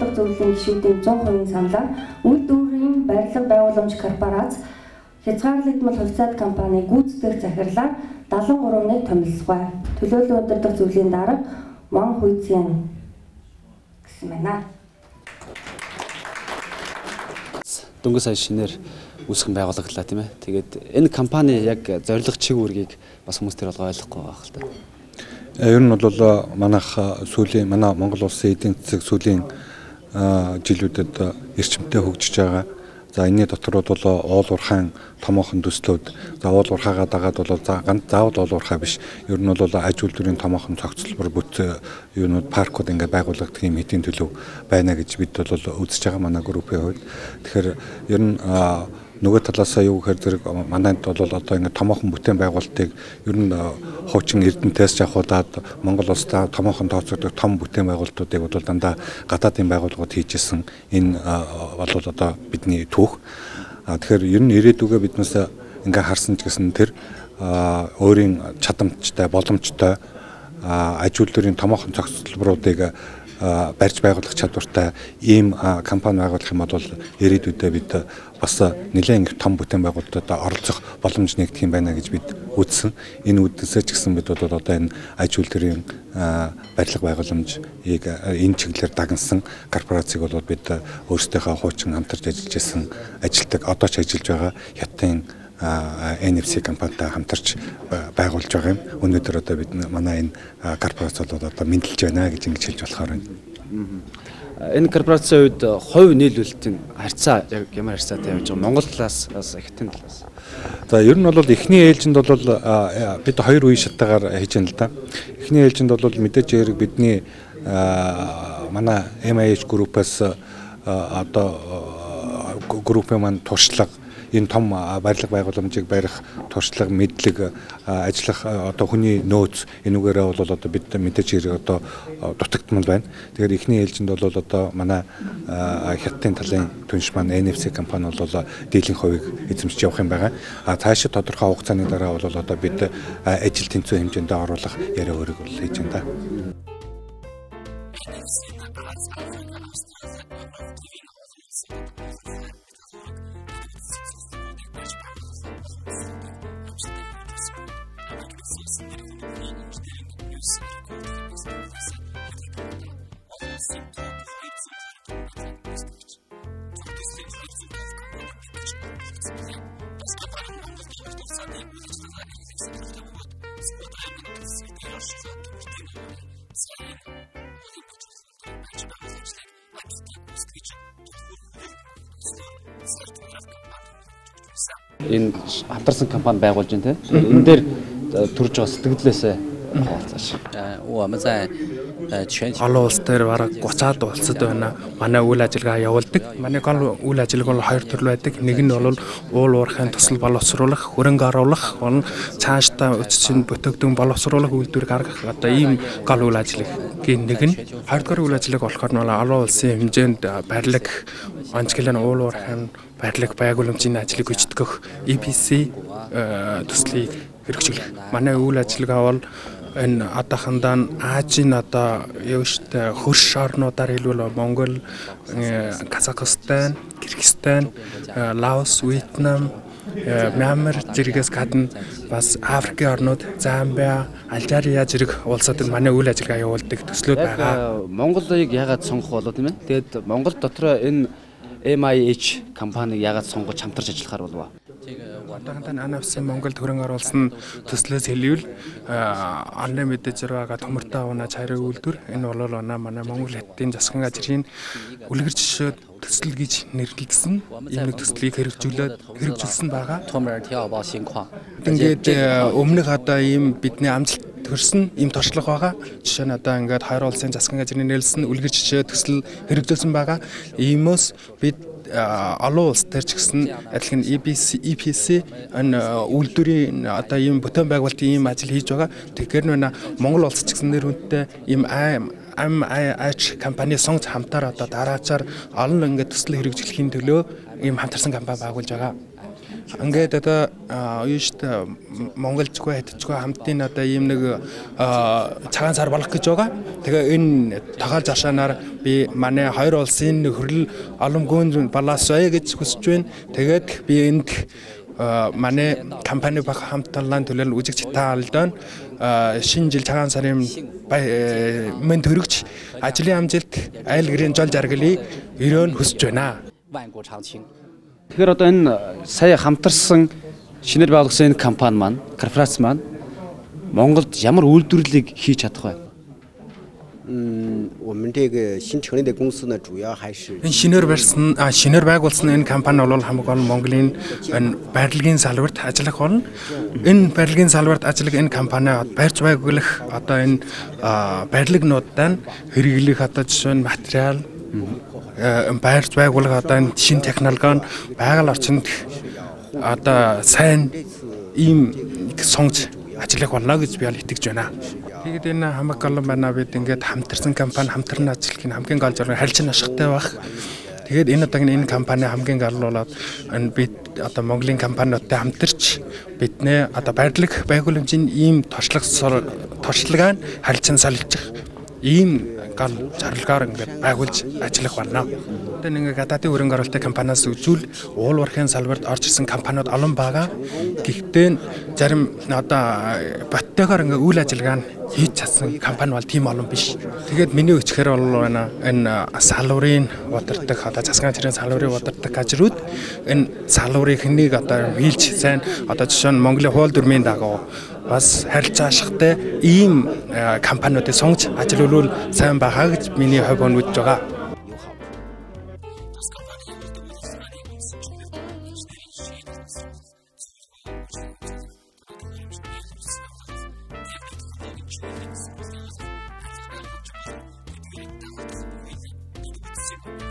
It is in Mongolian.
дахь зөвлөлийн гишүүдийн 100% саналаар үйлдвэрийн барилга байгууламж корпорац хязгаарлагдмал хувьцаат компани гүйцэтгэх захирлаар 73-ыг томилсохгүй. Төлөөлөл удирдах зөвлөлийн дарга Ван Хуйцзян гэсэн байна. Дөнгөж сая шинээр үүсгэн байгуулагдлаа тийм ээ. Тэгээд энэ компани яг зорилго чиг үүргийг бас хүмүүс тэр бол ойлгохгүй байгаа хэл та. Ер нь бол манайх сүүлийн манай Монгол улсын эдийн засаг сүүлийн жилүүдэд эрчимтэй хөгжиж байгаа. За энэний дотор бол уул уурхайн томоохон төслүүд, за уул уурхаагаа дагаад бол заавал уул уурхай биш. Ер нь бол аж үйлдвэрийн томоохон цогцлбор бүт юунууд паркууд ингээ байгуулагдах юм хэдийн төлөв байна гэж бид бол үзэж байгаа манай группийн хувьд. Тэгэхээр ер нь нөгөө талаасаа юу гэхээр зэрэг манайд бол одоо ингээ томоохон бүтээн байгуулалтыг ер нь хуучин эрдэнтээс жахуулаад Монгол улстай томоохон тооцогдох том бүтээн байгуулалтуудыг бол дандаа гадаадын байгууллагууд хийжсэн. Энэ бол одоо бидний түүх. Тэгэхээр ер нь ирээдүгөө биднээс ингээ харсан ч гэсэн тэр өөрийн чадамжтай, боломжтой аж үйлдвэрийн томоохон цогцлборуудыг барьж байгуулах чадвартай ийм компани байгуулах юм бол ирээдүйдээ бид бас нэлээд том бүтээн байгуулалтад оролцох боломж нэгдэх юм байна гэж бид үзсэн. Энэ үднэсээ ч гэсэн бид бол одоо энэ аж үйлдвэрийн барилга байгууламжийг энэ чиглэлээр дагнасан корпорацийг бол бид өөрсдийнхөө хуучин хамтарч ажиллаж байсан ажилтг одоо ч ажиллаж байгаа Хятадын NFC компанитай хамтарч байгуулж байгаа юм. Өнөөдөр одоо бид манай энэ корпорац бол одоо мэдлж байна гэж ингэж хэлж болохоор байна. Энэ корпорацийн үед хувь нийлүүлэлтийн харьцаа яг ямар харьцаатай явж байгаа Монгол талаас Хятадын талаас. За ер нь бол эхний ээлжинд бол бид хоёр үе шатаагаар хийж байна л да. Эхний ээлжинд бол мэдээж хэрэг бидний манай MIH группаас одоо группийн маань туршлага энэ том барилга байгууламжийг барих туршлага, мэдлэг, ажиллах одоо хүний нөөц энүүгээрээ бол одоо бид мэдээж хэрэг одоо дутагдмал байна. Тэгэхээр эхний ээлжинд бол одоо манай Хятадын талын түнш маань NFC компани бол дийлэн хувийг эзэмшиж явах юм байгаа. Цаашид тодорхой хугацааны дараа бол одоо бид ажил тэнцүү хэмжээндээ оруулах яриа өөрийг бол хийж байна. Энэ хамтарсан компани байгуулж байна тийм. Энэ дээр төрж байгаа сэтгэлдээсээ хаваалцааш. Олон улс дээр бараг 30-аад улсад байна. Манай үйл ажиллагаа явуулдаг. Манай гол үйл ажиллагаа бол хоёр төрөл байдаг. Нэг нь бол уул уурхайн тусал боловсруулах, хөрөнгө оруулах, цаашдаа үсчин бүтээгдэхүүн боловсруулах үйлдвэр гаргах одоо ийм гол үйл ажиллагагийн нэг нь. Хоёрдугаар үйл ажиллагаа болохоор нь олон улсын хэмжээнд барилга, онцгойлон уул уурхайн барилга байгууламжийн ажлыг гүйцэтгэх EPC төслийг хэрэгжүүлэх. Манай үйл ажиллагаа бол энэ одоохондоо Азийн одоо юу штэ хөрш орнуудаар хэлбэл Монгол, Казахстан, Кыргызстан, Лаос, Вьетнам, Мьянмар зэрэгээс гадна бас Африкийн орнууд, Замбиа, Алжирия зэрэг улсуудад манай үйл ажиллагаа явуулдаг төслүүд байгаа. Монголыг яагаад сонгох болов тийм ээ? Тэгэд Монгол дотор энэ MIH компаниг яагаад сонгож хамтарч ажиллахаар болов? Одоохондоо анавсын Монголд хөрөнгө оруулсан төслөөс хэлбэл орны мэдээж байгаа төмөртэй унаач хариу үйлдвэр энэ бол манай Монгол Хятадын засгийн газрын үлгэр жишээ төсөл гэж нэрлэгдсэн ийм төслийг хэрэгжүүлсэн байгаа. Ингээд өмнөх одоо ийм бидний амжилт төрсөн ийм туршлага байгаа. Жишээ нь одоо ингээд хоёр улсын засгийн газрын нээлсэн үлгэр жишээ төсөл хэрэгжүүлсэн байгаа. Иймээс бид олон улс төр ч гэсэн адилхан EPC энэ үйлдвэрийн одоо ийм бүтээн байгуулалтын ийм ажил хийж байгаа. Тэгэхээр Монгол улс ч гэсэн нэр хүндтэй ийм MIH компани сонгож хамтаар одоо дараачаар олон ингээд төсөл хэрэгжүүлэхийн төлөө ийм хамтарсан компани байгуулж байгаа. Ингээд одоо юу штэ Монголчгүй хэдчгүй хамтын одоо ийм нэг цагаан сар болох гэж байгаа. Тэгээ энэ тагаал жашаанаар би манай хоёр улсын нөхрөл олон гүн балаас сая гэж хүсэж байна. Тэгээд би энд манай компани баг хамтлагын төлөөлөл үзэгч та алдaan шинэ жил цагаан сарын мөн төрөгч ажлын амжилт айл гэрийн жол жаргалыг өрөөн хүсэж байна. Тэгэхээр одоо энэ сая хамтарсан шинээр байгуулсан энэ компани маань, корпорац маань Монголд ямар үйлдвэрлэлийг хийж чадах вэ? 我们这个新成立的公司呢，主要还是 Энэ шинээр байгуулсан энэ компани бол хамаг олон Монголын энэ барилгын салбарт ажиллах болно. Энэ барилгын салбарт ажиллах энэ компани барьж байгуулах одоо энэ барилгынуудаа хэрэглэх одоо жишээ нь материал байрч байгуулах одоо энэ шинэ технологи байгаль орчинд одоо сайн ийм сонгож ажиллах болно гэж би итгэж байна. Тэгээд энэ хамаг олон манай бид ингээд хамтарсан компани хамтран ажиллахын хамгийн гол зорилго харилцан ашигтай байх. Тэгээд энэ удаагийн энэ компани хамгийн гол болоод энэ бид одоо Монголын компаниудтай хамтарч бидний одоо барилга байгууламжийн ийм туршлагаа харилцан солилцох ийм гол зорилгоор ингээд байгуулж ажиллах болно. Одоо нэг гадаадын хөрөнгө оруулалтын компаниас үзвэл уул уурхайн салбарт орж ирсэн компаниуд олон байгаа. Гэхдээ зарим одоо боттойгоор ингээд үйл ажиллагаа нь хийж чадсан компани бол тийм олон биш. Тэгээд миний өчгөр бол энэ салбарын удирдах одоо засгийн газрын салбарын удирдах ажрууд энэ салбарын хэнийг одоо хийлж сайн одоо жишээ нь Монголын хууль дүрмийн дагуу бас харилцаа ашигтай ийм компаниудыг сонгож ажиллавал сайн байхаа гэж миний хувь оногдож байгаа. Thank you.